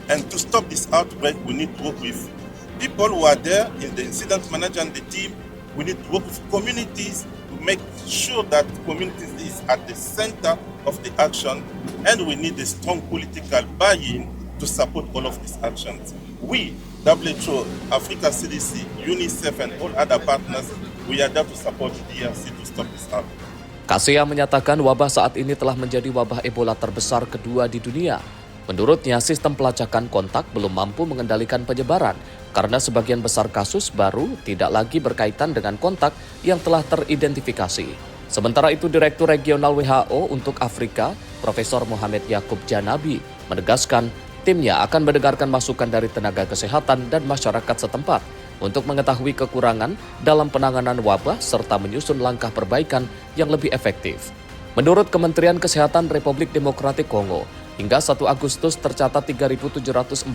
And to stop this outbreak, we need to work with people who are there in the incident manager and the team. We need to work with communities to make sure that communities is at the center of the action. And we need a strong political buy-in to support all of these actions. We, WHO, Africa CDC, UNICEF, and all other partners, we are there to support DRC to stop this outbreak. Kaseya menyatakan wabah saat ini telah menjadi wabah Ebola terbesar kedua di dunia. Menurutnya, sistem pelacakan kontak belum mampu mengendalikan penyebaran karena sebagian besar kasus baru tidak lagi berkaitan dengan kontak yang telah teridentifikasi. Sementara itu, Direktur Regional WHO untuk Afrika, Profesor Mohamed Yaqub Janabi, menegaskan timnya akan mendengarkan masukan dari tenaga kesehatan dan masyarakat setempat untuk mengetahui kekurangan dalam penanganan wabah serta menyusun langkah perbaikan yang lebih efektif. Menurut Kementerian Kesehatan Republik Demokratik Kongo, Hingga 1 Agustus tercatat 3.748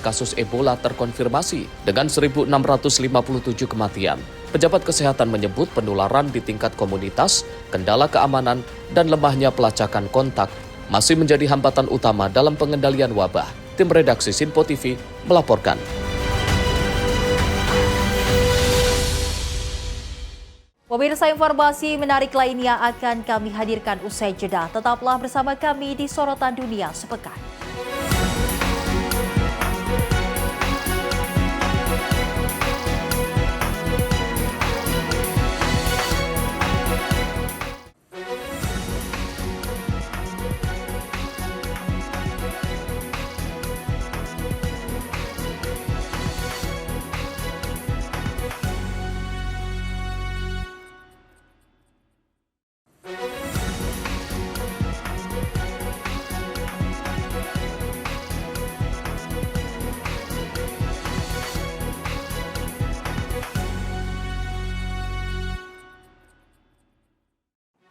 kasus Ebola terkonfirmasi dengan 1.657 kematian. Pejabat kesehatan menyebut penularan di tingkat komunitas, kendala keamanan, dan lemahnya pelacakan kontak masih menjadi hambatan utama dalam pengendalian wabah. Tim redaksi Sinpo TV melaporkan. Pemirsa, informasi menarik lainnya akan kami hadirkan usai jeda. Tetaplah bersama kami di Sorotan Dunia Sepekan.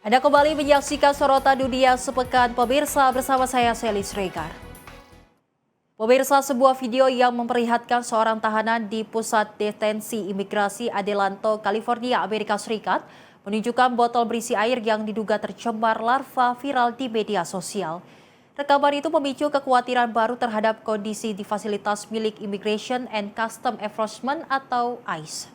Anda kembali menyaksikan Sorotan Dunia Sepekan, pemirsa, bersama saya Selis Regar. Pemirsa, sebuah video yang memperlihatkan seorang tahanan di pusat detensi imigrasi Adelanto, California, Amerika Serikat menunjukkan botol berisi air yang diduga tercemar larva viral di media sosial. Rekaman itu memicu kekhawatiran baru terhadap kondisi di fasilitas milik Immigration and Customs Enforcement atau ICE.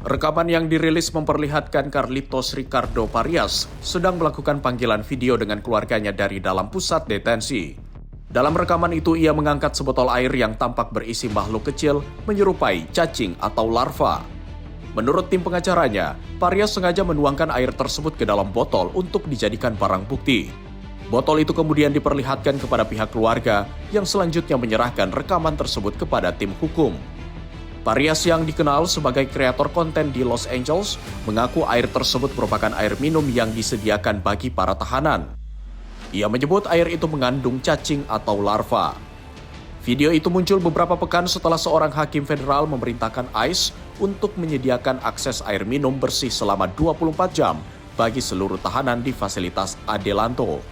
Rekaman yang dirilis memperlihatkan Carlitos Ricardo Parias sedang melakukan panggilan video dengan keluarganya dari dalam pusat detensi. Dalam rekaman itu ia mengangkat sebotol air yang tampak berisi makhluk kecil menyerupai cacing atau larva. Menurut tim pengacaranya, Parias sengaja menuangkan air tersebut ke dalam botol untuk dijadikan barang bukti. Botol itu kemudian diperlihatkan kepada pihak keluarga yang selanjutnya menyerahkan rekaman tersebut kepada tim hukum. Parias yang dikenal sebagai kreator konten di Los Angeles mengaku air tersebut merupakan air minum yang disediakan bagi para tahanan. Ia menyebut air itu mengandung cacing atau larva. Video itu muncul beberapa pekan setelah seorang hakim federal memerintahkan ICE untuk menyediakan akses air minum bersih selama 24 jam bagi seluruh tahanan di fasilitas Adelanto.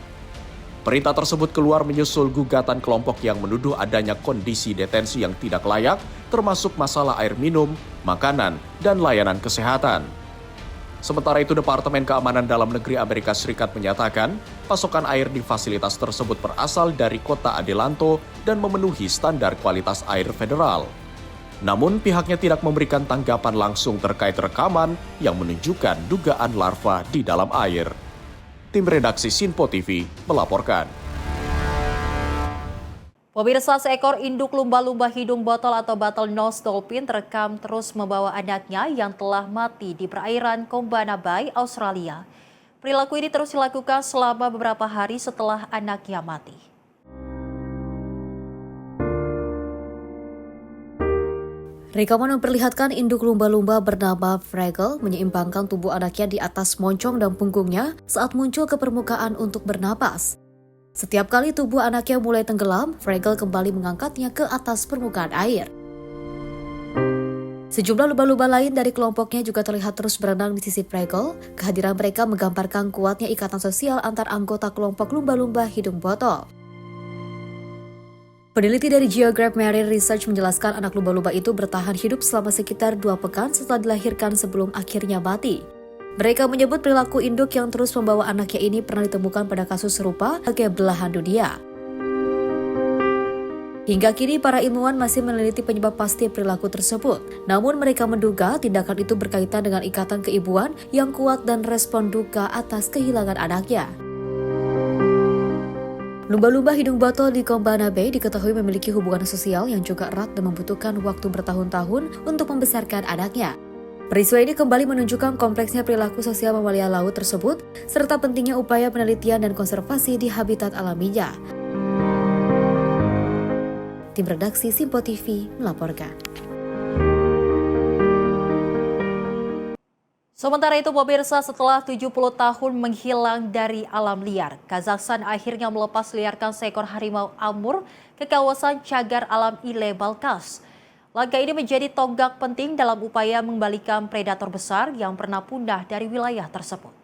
Perintah tersebut keluar menyusul gugatan kelompok yang menuduh adanya kondisi detensi yang tidak layak, termasuk masalah air minum, makanan, dan layanan kesehatan. Sementara itu, Departemen Keamanan Dalam Negeri Amerika Serikat menyatakan pasokan air di fasilitas tersebut berasal dari kota Adelanto dan memenuhi standar kualitas air federal. Namun, pihaknya tidak memberikan tanggapan langsung terkait rekaman yang menunjukkan dugaan larva di dalam air. Tim redaksi Sinpo TV melaporkan. Pemirsa, seekor induk lumba-lumba hidung botol atau bottlenose dolphin terekam terus membawa anaknya yang telah mati di perairan Combana Bay, Australia. Perilaku ini terus dilakukan selama beberapa hari setelah anaknya mati. Rekaman memperlihatkan induk lumba-lumba bernama Fraggle menyeimbangkan tubuh anaknya di atas moncong dan punggungnya saat muncul ke permukaan untuk bernapas. Setiap kali tubuh anaknya mulai tenggelam, Fraggle kembali mengangkatnya ke atas permukaan air. Sejumlah lumba-lumba lain dari kelompoknya juga terlihat terus berenang di sisi Fraggle. Kehadiran mereka menggambarkan kuatnya ikatan sosial antar anggota kelompok lumba-lumba hidung botol. Peneliti dari Geograph Marine Research menjelaskan anak lumba-lumba itu bertahan hidup selama sekitar 2 pekan setelah dilahirkan sebelum akhirnya mati. Mereka menyebut perilaku induk yang terus membawa anaknya ini pernah ditemukan pada kasus serupa sebagai belahan dunia. Hingga kini para ilmuwan masih meneliti penyebab pasti perilaku tersebut. Namun mereka menduga tindakan itu berkaitan dengan ikatan keibuan yang kuat dan respon duka atas kehilangan anaknya. Lumba-lumba hidung botol di Combana Bay diketahui memiliki hubungan sosial yang juga erat dan membutuhkan waktu bertahun-tahun untuk membesarkan anaknya. Peristiwa ini kembali menunjukkan kompleksnya perilaku sosial mamalia laut tersebut, serta pentingnya upaya penelitian dan konservasi di habitat alaminya. Tim redaksi Sinpo TV melaporkan. Sementara itu, pemirsa, setelah 70 tahun menghilang dari alam liar, Kazakhstan akhirnya melepas liarkan seekor harimau Amur ke kawasan cagar alam Ile Balkaz. Langkah ini menjadi tonggak penting dalam upaya mengembalikan predator besar yang pernah punah dari wilayah tersebut.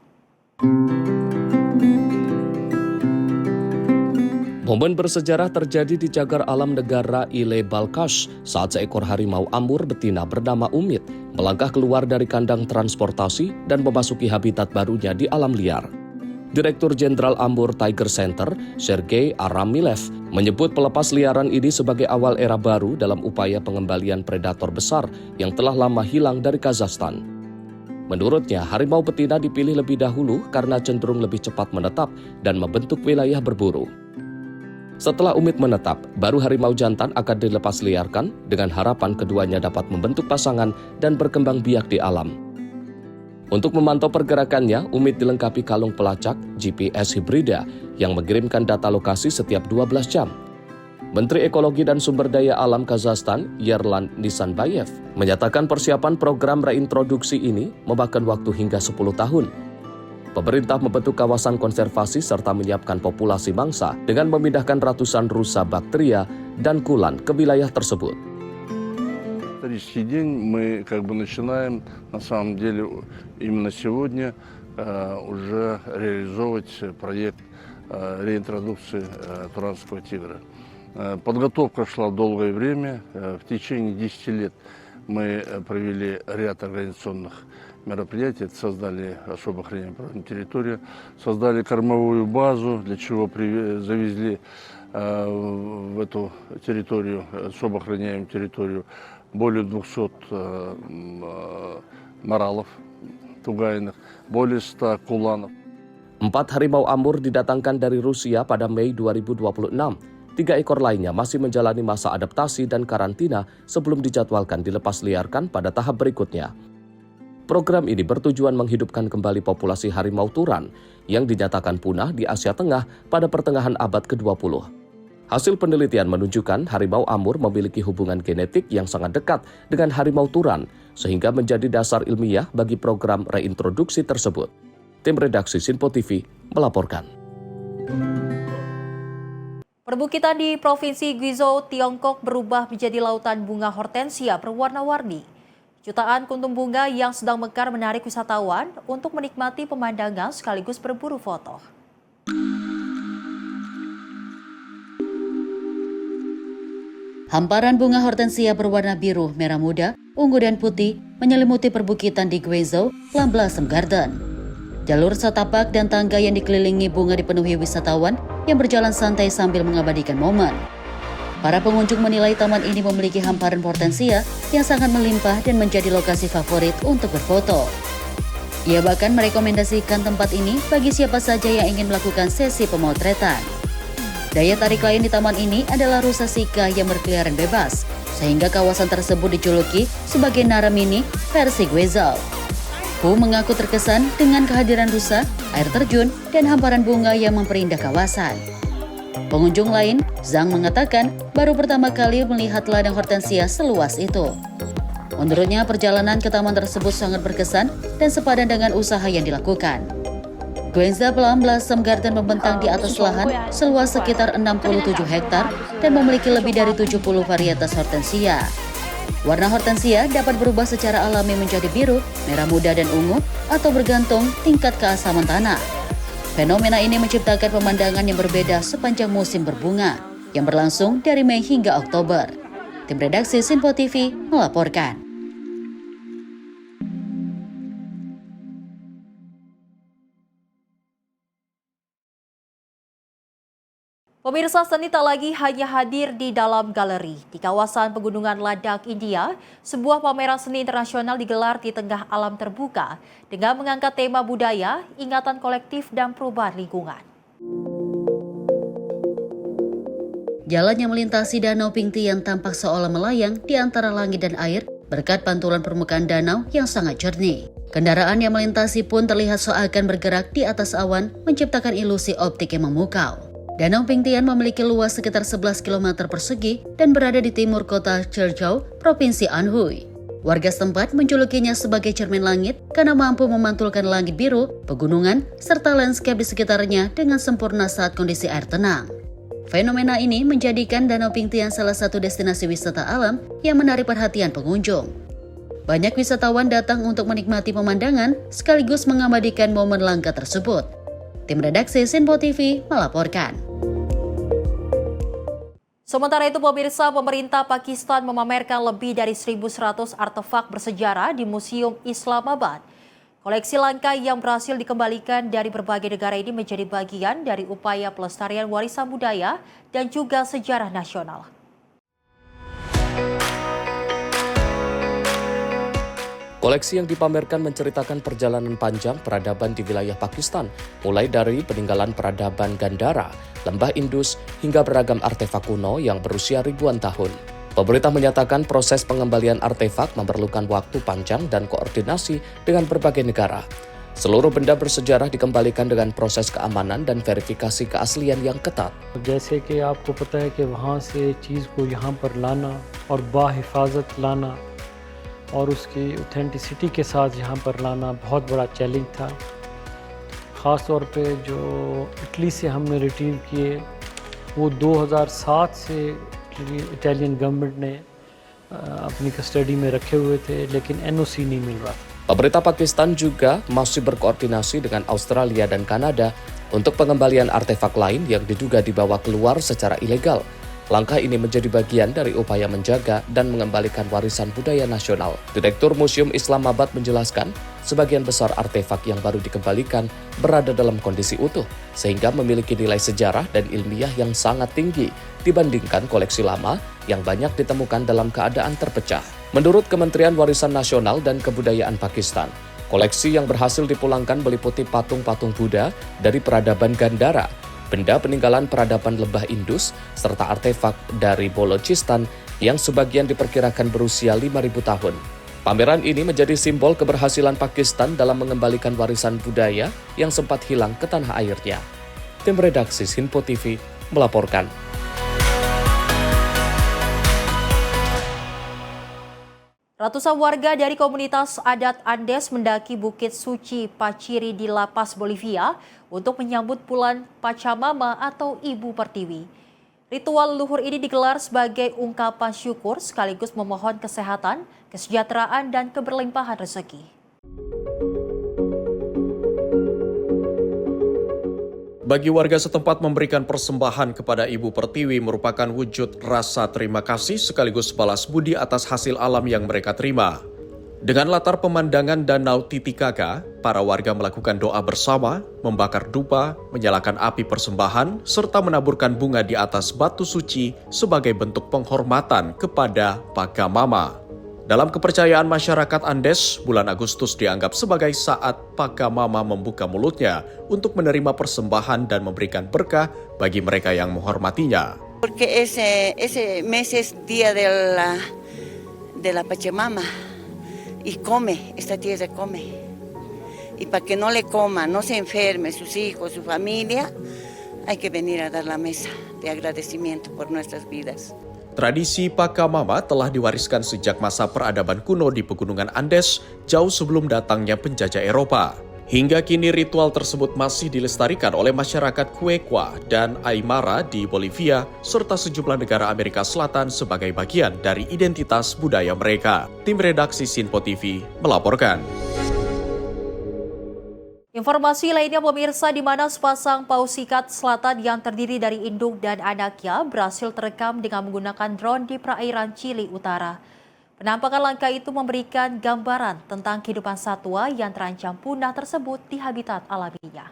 Momen bersejarah terjadi di cagar alam negara Ile Balkhash saat seekor harimau amur betina bernama Umit melangkah keluar dari kandang transportasi dan memasuki habitat barunya di alam liar. Direktur Jenderal Amur Tiger Center, Sergei Aramilev, menyebut pelepas liaran ini sebagai awal era baru dalam upaya pengembalian predator besar yang telah lama hilang dari Kazakhstan. Menurutnya, harimau betina dipilih lebih dahulu karena cenderung lebih cepat menetap dan membentuk wilayah berburu. Setelah Umit menetap, baru harimau jantan akan dilepas liarkan dengan harapan keduanya dapat membentuk pasangan dan berkembang biak di alam. Untuk memantau pergerakannya, Umit dilengkapi kalung pelacak GPS hibrida yang mengirimkan data lokasi setiap 12 jam. Menteri Ekologi dan Sumber Daya Alam Kazakhstan, Yerlan Nisanbayev, menyatakan persiapan program reintroduksi ini memakan waktu hingga 10 tahun. Pemerintah membentuk kawasan konservasi serta menyiapkan populasi mangsa dengan memindahkan ratusan rusa baktria dan kulan ke wilayah tersebut. Исторический день мы начинаем, на самом деле, именно сегодня уже реализовывать проект реинтродукции туранского тигра. Подготовка шла долгое время. В течение 10 лет мы провели ряд организационных мероприятий, создали особо охраняемую территорию, создали кормовую базу, для чего завезли в эту территорию, особо охраняемую территорию, более 200 маралов тугайных, более 100 куланов. 4 harimau amur didatangkan dari Rusia pada Mei 2026. 3 ekor lainnya masih menjalani masa adaptasi dan karantina sebelum dijadwalkan dilepas liarkan pada tahap berikutnya. Program ini bertujuan menghidupkan kembali populasi harimau turan yang dinyatakan punah di Asia Tengah pada pertengahan abad ke-20. Hasil penelitian menunjukkan harimau amur memiliki hubungan genetik yang sangat dekat dengan harimau turan, sehingga menjadi dasar ilmiah bagi program reintroduksi tersebut. Tim redaksi Sinpo TV melaporkan. Perbukitan di Provinsi Guizhou, Tiongkok berubah menjadi lautan bunga hortensia berwarna-warni. Jutaan kuntum bunga yang sedang mekar menarik wisatawan untuk menikmati pemandangan sekaligus berburu foto. Hamparan bunga hortensia berwarna biru, merah muda, ungu dan putih menyelimuti perbukitan di Guizhou, Lamblossom Garden. Jalur setapak dan tangga yang dikelilingi bunga dipenuhi wisatawan yang berjalan santai sambil mengabadikan momen. Para pengunjung menilai taman ini memiliki hamparan hortensia yang sangat melimpah dan menjadi lokasi favorit untuk berfoto. Ia bahkan merekomendasikan tempat ini bagi siapa saja yang ingin melakukan sesi pemotretan. Daya tarik lain di taman ini adalah rusa Sika yang berkeliaran bebas, sehingga kawasan tersebut dijuluki sebagai Nara Mini versi Guizhou. Hu mengaku terkesan dengan kehadiran rusa, air terjun, dan hamparan bunga yang memperindah kawasan. Pengunjung lain, Zhang mengatakan baru pertama kali melihat ladang hortensia seluas itu. Menurutnya perjalanan ke taman tersebut sangat berkesan dan sepadan dengan usaha yang dilakukan. Guizhou Lamblossom Garden membentang di atas lahan seluas sekitar 67 hektar dan memiliki lebih dari 70 varietas hortensia. Warna hortensia dapat berubah secara alami menjadi biru, merah muda, dan ungu atau bergantung tingkat keasaman tanah. Fenomena ini menciptakan pemandangan yang berbeda sepanjang musim berbunga, yang berlangsung dari Mei hingga Oktober. Tim redaksi Sinpo TV melaporkan. Pemirsa, seni tak lagi hanya hadir di dalam galeri. Di kawasan Pegunungan Ladakh, India, sebuah pameran seni internasional digelar di tengah alam terbuka dengan mengangkat tema budaya, ingatan kolektif, dan perubahan lingkungan. Jalan yang melintasi Danau Pingti yang tampak seolah melayang di antara langit dan air berkat pantulan permukaan danau yang sangat jernih. Kendaraan yang melintasi pun terlihat seakan bergerak di atas awan, menciptakan ilusi optik yang memukau. Danau Pingtian memiliki luas sekitar 11 km persegi dan berada di timur kota Chirchow, Provinsi Anhui. Warga setempat menjulukinya sebagai cermin langit karena mampu memantulkan langit biru, pegunungan, serta landscape di sekitarnya dengan sempurna saat kondisi air tenang. Fenomena ini menjadikan Danau Pingtian salah satu destinasi wisata alam yang menarik perhatian pengunjung. Banyak wisatawan datang untuk menikmati pemandangan sekaligus mengabadikan momen langka tersebut. Tim redaksi Sinpo TV melaporkan. Sementara itu, pemirsa, pemerintah Pakistan memamerkan lebih dari 1.100 artefak bersejarah di Museum Islamabad. Koleksi langka yang berhasil dikembalikan dari berbagai negara ini menjadi bagian dari upaya pelestarian warisan budaya dan juga sejarah nasional. Koleksi yang dipamerkan menceritakan perjalanan panjang peradaban di wilayah Pakistan, mulai dari peninggalan peradaban Gandhara, lembah Indus, hingga beragam artefak kuno yang berusia ribuan tahun. Pemerintah menyatakan proses pengembalian artefak memerlukan waktu panjang dan koordinasi dengan berbagai negara. Seluruh benda bersejarah dikembalikan dengan proses keamanan dan verifikasi keaslian yang ketat. जैसे कि आपको पता है कि वहाँ से चीज़ को यहाँ पर लाना और बाहिफाजत लाना और उसकी ऑथेंटिसिटी के साथ यहाँ पर लाना बहुत बड़ा चैलेंज था। ख़ास तौर पे जो इटली से हमने रिट्रीव किए वो 2007 से इटालियन गवर्नमेंट ने अपनी कस्टडी में रखे हुए थे, लेकिन NOC नहीं मिल रहा था। Pemerintah Pakistan juga masih berkoordinasi dengan Australia dan Kanada untuk pengembalian artefak lain yang diduga dibawa keluar secara ilegal. Langkah ini menjadi bagian dari upaya menjaga dan mengembalikan warisan budaya nasional. Direktur Museum Islamabad menjelaskan, sebagian besar artefak yang baru dikembalikan berada dalam kondisi utuh, sehingga memiliki nilai sejarah dan ilmiah yang sangat tinggi dibandingkan koleksi lama yang banyak ditemukan dalam keadaan terpecah. Menurut Kementerian Warisan Nasional dan Kebudayaan Pakistan, koleksi yang berhasil dipulangkan meliputi patung-patung Buddha dari peradaban Gandhara, benda peninggalan peradaban lembah Indus, serta artefak dari Balochistan yang sebagian diperkirakan berusia 5.000 tahun. Pameran ini menjadi simbol keberhasilan Pakistan dalam mengembalikan warisan budaya yang sempat hilang ke tanah airnya. Tim redaksi Sinpo TV melaporkan. Ratusan warga dari komunitas adat Andes mendaki Bukit Suci Paciri di La Paz, Bolivia untuk menyambut bulan Pachamama atau Ibu Pertiwi. Ritual leluhur ini digelar sebagai ungkapan syukur sekaligus memohon kesehatan, kesejahteraan, dan keberlimpahan rezeki. Bagi warga setempat, memberikan persembahan kepada Ibu Pertiwi merupakan wujud rasa terima kasih sekaligus balas budi atas hasil alam yang mereka terima. Dengan latar pemandangan Danau Titicaca, para warga melakukan doa bersama, membakar dupa, menyalakan api persembahan, serta menaburkan bunga di atas batu suci sebagai bentuk penghormatan kepada Pachamama. Dalam kepercayaan masyarakat Andes, bulan Agustus dianggap sebagai saat Pachamama membuka mulutnya untuk menerima persembahan dan memberikan berkah bagi mereka yang menghormatinya. Porque ese mes es día de la Pachamama y come, esta tierra come. Y para que no le coma, no se enferme sus hijos, su familia, hay que venir a dar la mesa de agradecimiento por nuestras vidas. Tradisi Pachamama telah diwariskan sejak masa peradaban kuno di pegunungan Andes, jauh sebelum datangnya penjajah Eropa. Hingga kini ritual tersebut masih dilestarikan oleh masyarakat Quechua dan Aymara di Bolivia, serta sejumlah negara Amerika Selatan sebagai bagian dari identitas budaya mereka. Tim redaksi Sinpo TV melaporkan. Informasi lainnya, pemirsa, di mana sepasang paus ikat selatan yang terdiri dari induk dan anaknya berhasil terekam dengan menggunakan drone di perairan Chili Utara. Penampakan langka itu memberikan gambaran tentang kehidupan satwa yang terancam punah tersebut di habitat alaminya.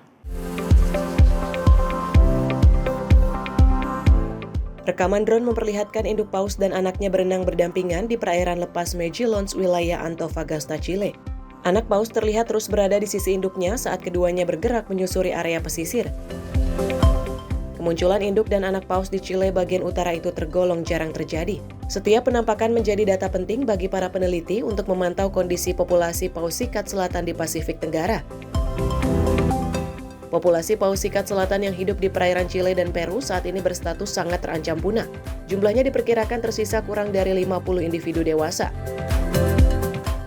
Rekaman drone memperlihatkan induk paus dan anaknya berenang berdampingan di perairan lepas Mejillones, wilayah Antofagasta, Chile. Anak paus terlihat terus berada di sisi induknya saat keduanya bergerak menyusuri area pesisir. Kemunculan induk dan anak paus di Chile bagian utara itu tergolong jarang terjadi. Setiap penampakan menjadi data penting bagi para peneliti untuk memantau kondisi populasi paus ikat selatan di Pasifik Tenggara. Populasi paus ikat selatan yang hidup di perairan Chile dan Peru saat ini berstatus sangat terancam punah. Jumlahnya diperkirakan tersisa kurang dari 50 individu dewasa.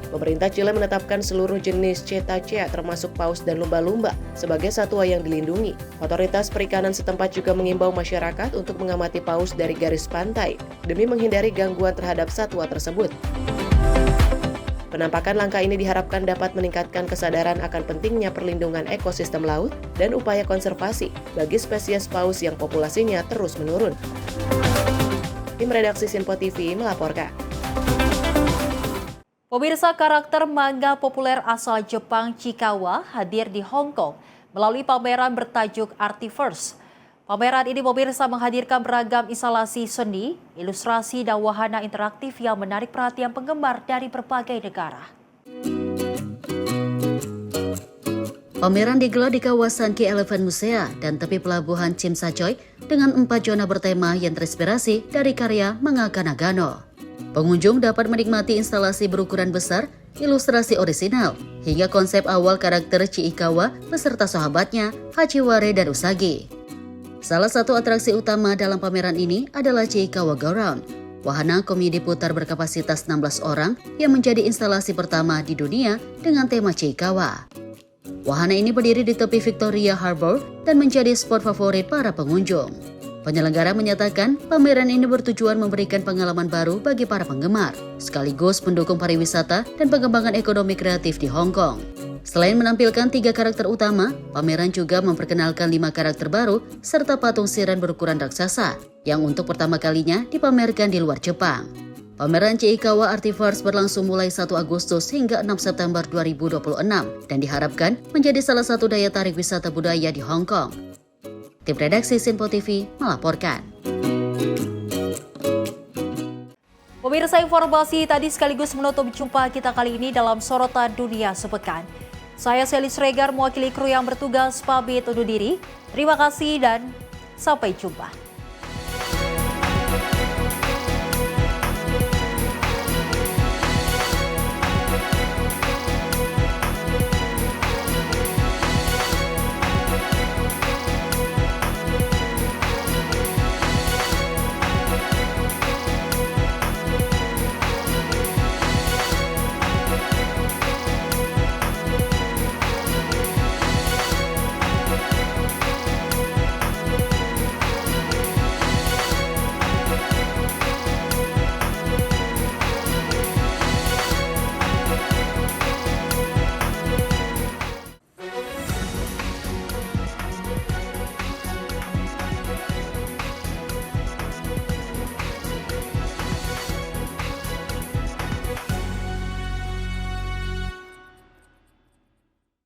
Pemerintah Chile menetapkan seluruh jenis cetacea termasuk paus dan lumba-lumba sebagai satwa yang dilindungi. Otoritas perikanan setempat juga mengimbau masyarakat untuk mengamati paus dari garis pantai demi menghindari gangguan terhadap satwa tersebut. Penampakan langka ini diharapkan dapat meningkatkan kesadaran akan pentingnya perlindungan ekosistem laut dan upaya konservasi bagi spesies paus yang populasinya terus menurun. Tim redaksi Sinpo TV melaporkan. Pemirsa, karakter manga populer asal Jepang Chikawa hadir di Hong Kong melalui pameran bertajuk Artiverse. Pameran ini pemirsa menghadirkan beragam instalasi seni, ilustrasi, dan wahana interaktif yang menarik perhatian penggemar dari berbagai negara. Pameran digelar di kawasan K11 Musea dan tepi pelabuhan Tsim Sha Tsui dengan 4 zona bertema yang terinspirasi dari karya mangaka Nagano. Pengunjung dapat menikmati instalasi berukuran besar, ilustrasi orisinal, hingga konsep awal karakter Chiikawa beserta sahabatnya, Hachiware dan Usagi. Salah satu atraksi utama dalam pameran ini adalah Chiikawa Go Round, wahana komedi putar berkapasitas 16 orang yang menjadi instalasi pertama di dunia dengan tema Chiikawa. Wahana ini berdiri di tepi Victoria Harbour dan menjadi spot favorit para pengunjung. Penyelenggara menyatakan pameran ini bertujuan memberikan pengalaman baru bagi para penggemar, sekaligus mendukung pariwisata dan pengembangan ekonomi kreatif di Hong Kong. Selain menampilkan 3 karakter utama, pameran juga memperkenalkan 5 karakter baru serta patung siran berukuran raksasa yang untuk pertama kalinya dipamerkan di luar Jepang. Pameran Chiikawa Artiverse berlangsung mulai 1 Agustus hingga 6 September 2026 dan diharapkan menjadi salah satu daya tarik wisata budaya di Hong Kong. Tim redaksi Sinpo TV melaporkan. Pemirsa, informasi tadi sekaligus menutup jumpa kita kali ini dalam Sorotan Dunia Sepekan. Saya Selis Regar mewakili kru yang bertugas pamit undur diri. Terima kasih dan sampai jumpa.